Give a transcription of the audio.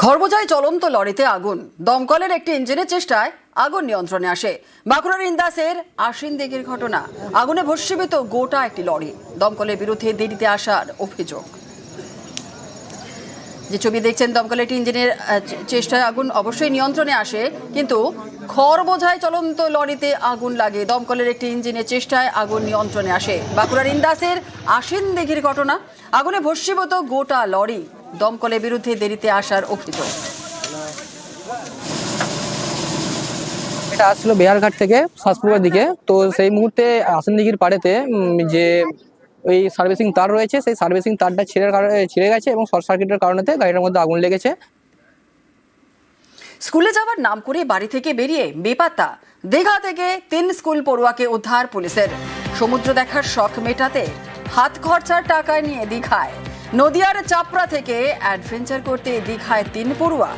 খড়বোঝাই চলন্ত লরিতে আগুন, দমকলের একটি ইঞ্জিনের চেষ্টায় আগুন নিয়ন্ত্রণে আসে। বাঁকুড়ার ইন্দাসের আশ্বিন দিঘির ঘটনা, আগুনে ভস্মীভূত গোটা একটি লরি। দমকলের বিরুদ্ধে দেরিতে আসার অভিযোগ। যে ছবি দেখছেন, দমকলের একটি ইঞ্জিনের চেষ্টায় আগুন অবশ্যই নিয়ন্ত্রণে আসে, কিন্তু খড়বোঝাই চলন্ত লরিতে আগুন লাগে। দমকলের একটি ইঞ্জিনের চেষ্টায় আগুন নিয়ন্ত্রণে আসে। বাঁকুড়ার ইন্দাসের আশ্বিন দিঘির ঘটনা, আগুনে ভস্মীভূত গোটা লরি। দমকলের বিরুদ্ধে দেরিতে আসার অভিযোগ। এটা আসছিল বেহারঘাট থেকে শাসপুরের দিকে। তো সেই মুহূর্তে আশ্বিন দিঘির পাড়েতে যে ওই সার্ভিসিং তার রয়েছে, সেই সার্ভিসিং তারটা ছিঁড়ে গেছে এবং শর্ট সার্কিটের কারণে গাড়িটার মধ্যে আগুন লেগেছে। স্কুলে যাওয়ার নাম করে বাড়ি থেকে বেরিয়ে বেপাত্তা দীঘা থেকে 3 স্কুল পড়ুয়াকে উদ্ধার পুলিশের। সমুদ্র দেখার শখ মেটাতে হাত খরচার টাকা নিয়ে দীঘায়। নদিয়ার চাপড়া থেকে অ্যাডভেঞ্চার করতে দীঘায় 3 পড়ুয়া।